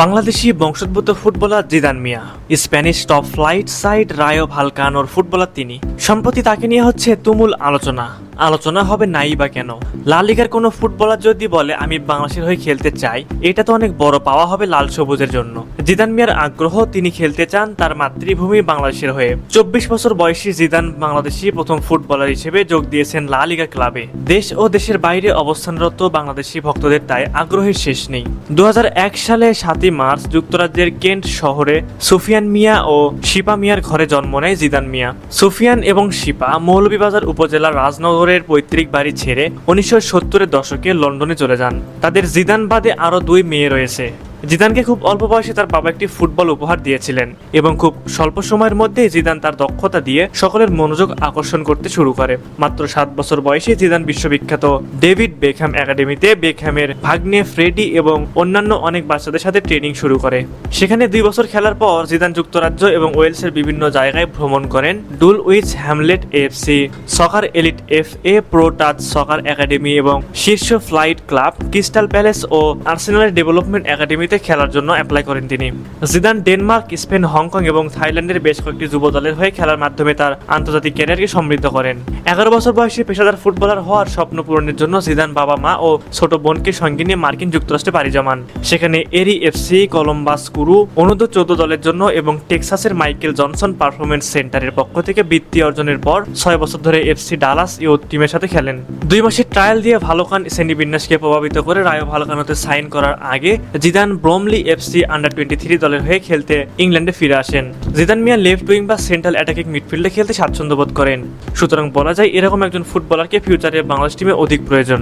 বাংলাদেশি বংশোদ্ভূত footballer Zidan Mia Spanish top flight side Rayo ভালকানোর footballer তিনি। সম্প্রতি তাকে নিয়ে হচ্ছে তুমুল আলোচনা হবে নাই বা কেন। লা লিগার কোনো ফুটবলার যদি বলে আমি বাংলাদেশের হয়ে খেলতে চাই, এটা তো অনেক বড় পাওয়া হবে লাল সবুজের জন্য। জিদান মিয়ার আগ্রহ, তিনি খেলতে চান তার মাতৃভূমি বাংলাদেশের হয়ে। 24 বছর বয়সী জিদান বাংলাদেশি প্রথম ফুটবলার হিসেবে যোগ দিয়েছেন লা লিগা ক্লাবে। দেশ ও দেশের বাইরে অবস্থানরত বাংলাদেশি ভক্তদের তাই আগ্রহের শেষ নেই। 2001 সালে 7 মার্চ যুক্তরাজ্যের কেন্ট শহরে সুফিয়ান মিয়া ও শিপা মিয়ার ঘরে জন্ম নেয় জিদান মিয়া। সুফিয়ান এবং শিপা মৌলভীবাজার উপজেলার রাজনগরের পৈতৃক বাড়ি ছেড়ে 1970-এর দশকে লন্ডনে চলে যান। তাদের জিদান বাদে আরো 2 মেয়ে রয়েছে। জিদানকে খুব অল্প বয়সে তার বাবা একটি ফুটবল উপহার দিয়েছিলেন এবং খুব স্বল্প সময়ের মধ্যে জিদান তার দক্ষতা দিয়ে সকলের মনোযোগ আকর্ষণ করতে শুরু করে। মাত্র 7 বছর বয়সে জিদান বিশ্ববিখ্যাত ডেভিড বেকহ্যাম একাডেমিতে বেকহ্যামের ভাগ্নে ফ্রেডি এবং অন্যান্য অনেক বাচ্চাদের সাথে ট্রেনিং শুরু করে। সেখানে 2 বছর খেলার পর জিদান যুক্তরাজ্য এবং ওয়েলসের বিভিন্ন জায়গায় ভ্রমণ করেন। ডুলউইচ হ্যামলেট এফসি, সকার এলিট FA, প্রো টাচ সকার একাডেমি এবং শীর্ষ ফ্লাইট ক্লাব ক্রিস্টাল প্যালেস ও আর্সেনালের ডেভেলপমেন্ট একাডেমিতে খেলার জন্য অ্যাপ্লাই করেন তিনি। জিদান ডেনমার্ক, স্পেন, হংকং এবং থাইল্যান্ডের বেশ কয়েকটি যুব দলের হয়ে খেলার মাধ্যমে তার আন্তর্জাতিক ক্যারিয়ারকে সমৃদ্ধ করেন। 11 বছর বয়সে পেশাদার ফুটবলার হওয়ার স্বপ্ন পূরণের জন্য জিদান বাবা মা ও ছোট বোনকে সঙ্গে নিয়ে মার্কিন যুক্তরাষ্ট্রে পাড়ি জমান। সেখানে এরি এফসি, কলম্বাস কুরু, অনূর্ধ্ব 14 দলের জন্য এবং টেক্সাসের মাইকেল জনসন পারফরমেন্স সেন্টারের পক্ষ থেকে বৃত্তি অর্জনের পর 6 বছর ধরে FC ডালাস ইউথ টিমের সাথে খেলেন। 2 মাসের ট্রায়াল দিয়ে ভালকান শ্রেণীবিন্যাসকে প্রভাবিত করে রায়ো ভালকানোতে সাইন করার আগে জিদান ব্রমলি FC আন্ডার-23 দলের হয়ে খেলতে ইংল্যান্ডে ফিরে আসেন। জিদান মিয়া লেফট উইং বা সেন্ট্রাল অ্যাটাকিং মিডফিল্ডে খেলতে স্বাচ্ছন্দ্য বোধ করেন। সুতরাং বলা যায় এরকম একজন ফুটবলারকে ফিউচারে বাংলাদেশ টিমে অধিক প্রয়োজন।